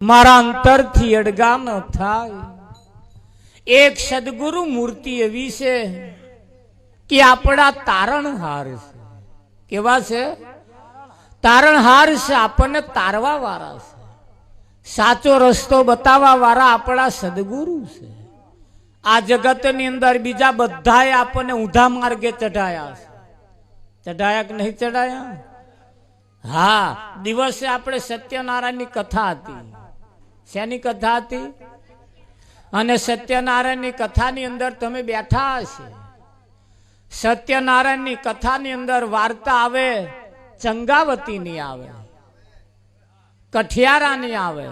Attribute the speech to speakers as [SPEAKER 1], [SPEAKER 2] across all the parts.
[SPEAKER 1] मारा अंतर थी अड़गा न थाय। एक सदगुरु मूर्ति एवी से कि आपड़ा तारणहार से केवा से तारणहार से आपने तारवा वारा से साचो रस्तो बतावा वारा आपड़ा सदगुरु से। आ जगत नी अंदर बीजा बधाए आपने ऊंधा मार्गे चढ़ाया चढ़ाया कि नहीं चढ़ाया। हाँ दिवसे आपणे सत्यनारायण नी कथा हती। शेनी कथा हती? अने सत्यनारायण नी कथा नी अंदर तमे बैठा हशे। सत्यनारायण नी कथा नी अंदर वार्ता आवे चंगावती नी आवे, कठियारा नी आवे,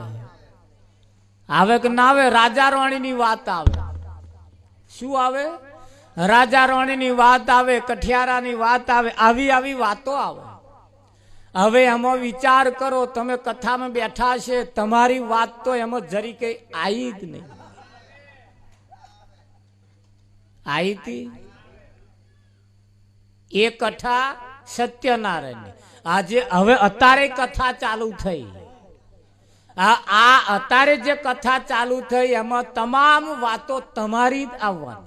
[SPEAKER 1] आवे कि ना आवे? राजा राणी नी वात आवे। शू आवे? राजा राणी नी वात आवे, कठियारा नी वात आवे, आवी आवी वातो आवे। हवे एमो विचार करो, तमे कथा में बैठा छे, तमारी वात तो एमो जरी के आई ज नहीं। आई थी ये कथा सत्यनारायण आज हवे अतारे कथा चालू थई। आ अतारे जे कथा चालू थई एमां तमाम वातो तमारी ज आववानी।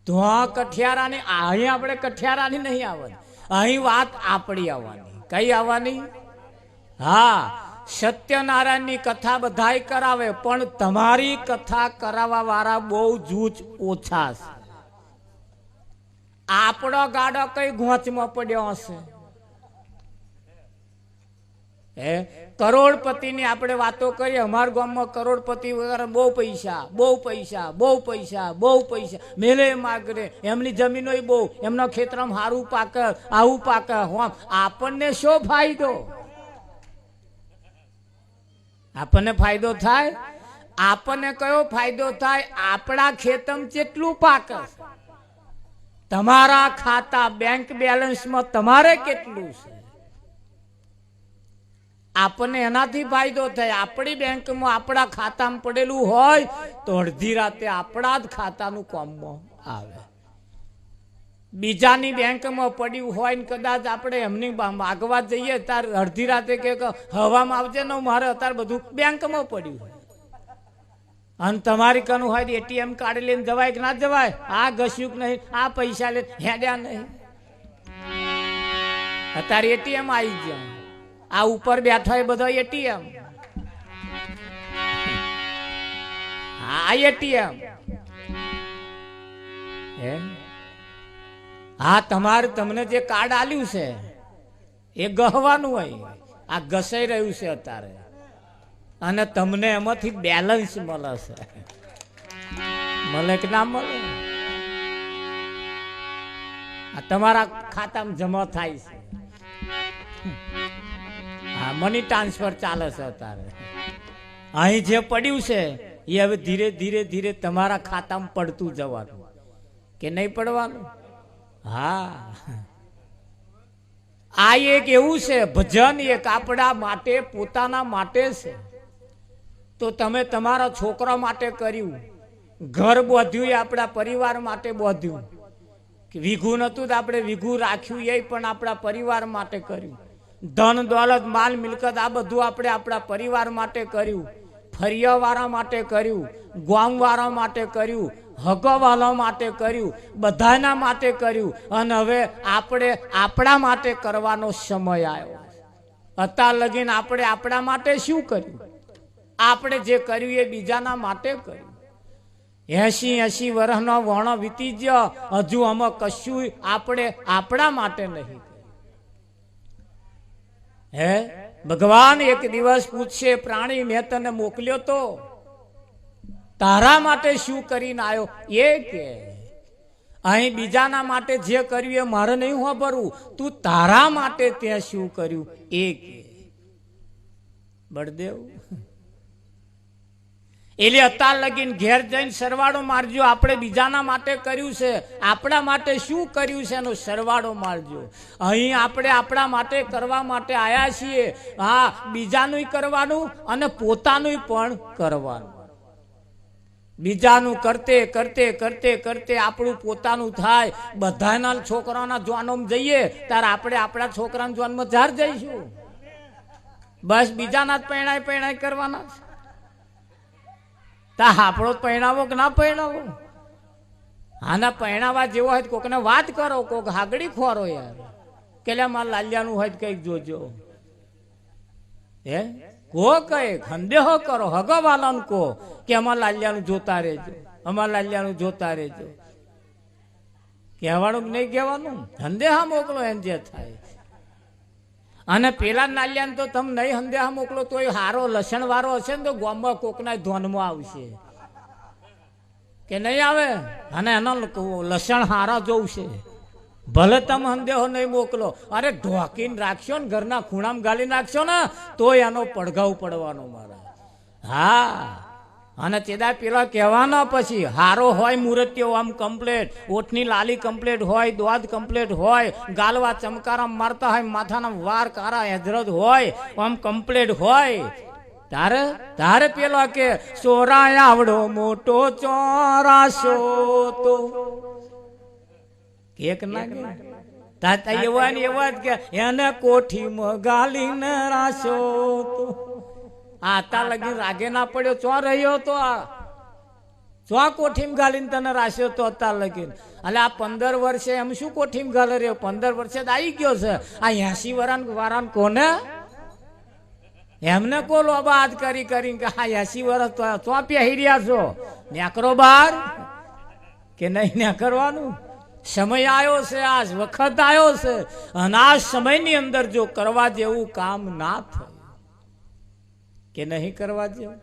[SPEAKER 1] तो आ कठियारा ने अहीं आपणे कठियारा ने नहीं आववानी, अहीं वात आपणी आववानी। कई आववानी? हाँ सत्यनारायण नी कथा बधाई करावे पण तमारी कथा करावा वारा बहु जूच ओछा छे। आपणो गाडो कई घोंच में पड्यो हशे। करोड़पति ने आपणे वातो करी, अमार गाम में करोड़पति वगैरह बहु पैसा बहु पैसा बहु पैसा बहु पैसा मेले मागरे, एमनी जमीनो बहु, एमना खेतर में हारू पाके आवू पाके। हम आपने शो फायदो? आपने फायदो थाय? आपने कयो फायदो थाय? आपड़ा खेतम चेटलू पाके, तमारा खाता बैंक बैलेंस में तमारे केटलू छे, आपने एनाथी फायदो थाय। आपणी बैंक में आपड़ा खाता में पड़ेलू होय तो अर्धी राते आपड़ा ज खातानुं काममां आवे। बीजानी बैंक में पड्यू होय ने कदाच आपणे एमनी मागवा जईए तार अर्धी राते के हवामां आवजे ने मारे अतार बधुं बैंक में पड्यू होय अन तमारी कनु होय एटीएम कार्ड लईने जवाय के ना जवाय? आ घस्युक नहीं, आ पैसा ले हेड्या नहीं। अतार एटीएम आई गयो, आ ऊपर बैठा है बधो एटीएम। हाँ एटीएम हाँ तमारे तमने जे कार्ड आल्यू छे ए गहवानुं होय, आ घसाई रह्युं छे अतारे अने तमने एमांथी बेलेंस मळे छे। मळे के ना मळे? आ तमारा खातामां जमा थाय छे। हाँ मनी ट्रांसफर चाले छे अतारे। अहीं जे पड्युं छे ए हवे धीरे धीरे धीरे तमारा खातामां पड़तुं जवानुं के नहीं पड़वानुं? हाँ आ एक एवुं छे भजन एक आपड़ा माटे पोताना माटे छे। तो तमे तमारा छोकरा माटे कर्युं, घर बोध्युं आपड़ा परिवार माटे बोध्युं। वीघू नतुं तो आपणे वीघू राख्युं ए पण आपड़ा परिवार माटे कर्युं। धन दौलत माल मिलकत आ बधुं आपणे आपड़ा परिवार माटे कर्युं, फरियावाळा माटे कर्युं, गामवाळा माटे कर्युं, हगवाला माटे कर्युं, बधाना माटे कर्युं अने हवे आपणे आपड़ा माटे करवानो समय आव्यो। अतार लगीन आपणे आपड़ा माटे शुं कर्युं? आपणे जे कर्युं ए बीजाना माटे कर्युं। 80 वर्षनो वणो वीती गयो, हजू आमां कशुं आपणे आपड़ा माटे नहीं। हे भगवान एक दिवस पूछे, प्राणी मैं तने मोकल्यो तो तारा माटे शुं करीने आयो? ए के अहीं बीजाना माटे जे कर्युं ए मारे नहीं होबरવું, तू तारा माटे ते शुं कर्युं ए के? बळदेव એટલે અત્યાર લગીને ઘેર જઈને સરવાળો મારજો। આપણે બીજાના માટે કર્યું છે, આપણા માટે શું કર્યું છે એનો સરવાળો મારજો। અહીં આપણે આપણા માટે કરવા માટે આવ્યા છીએ। હા બીજાનું કરવાનું અને પોતાનું પણ કરવાનું। બીજાનું કરતે કરતે કરતે કરતે આપણું પોતાનું થાય। બધાના છોકરાના જોનમાં જઈએ ત્યારે આપણે આપણા છોકરાના જોનમાં જાર જઈશું। બસ બીજાના જ પૈણાય કરવાના છે. તા આપણો જ પૈણાવો કે ના પૈણાવો? આના પૈણાવા જેવો હોય કોકને વાત કરો, કોક હાગડી ખોરો યાર કે લે મારા લાલિયાનું હોય કઈક જોજો. હે કો કઈ ખંદેહો કરો હગવાલાન કો કે અમારા લાલિયાનું જોતા રહેજો, અમારા લાલિયાનું જોતા રહેજો. કહેવાનું નહીં કહેવાનું, સંદેહા મોકલો એમ જે થાય. અને પેલા નાલિયાને તો તમે નહીં સંદેહા મોકલો તો એ હારો લસણ વાળો હશે ને તો ગામમાં કોકના ધોનમાં આવશે કે નહીં આવે. અને એના લસણ હારા જોવું છે. ભલે તમે સંદેહો નહીં મોકલો, અરે ઢોકીને રાખશો ને ઘરના ખૂણામાં ગાલી નાખશો ને તો એનો પડઘાવ પડવાનો મારા. હા અને તેદા પેલા કહેવાના પછી હારો હોય મૂર્તિઓ આમ કમ્પ્લેટ, ઓઠની લાલી કમ્પ્લેટ હોય, દોદ કમ્પ્લેટ હોય, ગાલવા ચમકારા મારતા હોય, માથાના વાર કારા હેદરત હોય, આમ કમ્પ્લેટ હોય. તારે પેલો કે સોરાય આવડો મોટો ચોરાશો તો કેક નાખે તાતા એવા ને એવા જ કે એને કોઠીમાં ગાલીને રાશો તો. આતા લગી રાગે ના પડ્યો ચો રહ્યો તો ચો કોઠીમાં ગાલીને તને રાશ્યો તો અત્યાર લગીને. એટલે આ 15 વર્ષે એમ શું કોઠીમાં ગાલે રહ્યો? 15 વર્ષે જ આવી ગયો છે. આ 80 વાળાને કોને એમને કોલો બાદ કરી કે આ 80 વર્ષ તો ચો પહેરી રહ્યા છો, નેકરો બાર કે નહીં નેકરવાનું? સમય આવ્યો છે, આ વખત આવ્યો છે. અને આ સમયની અંદર જો કરવા જેવું કામ ના થાય કે નહીં કરવા જેવું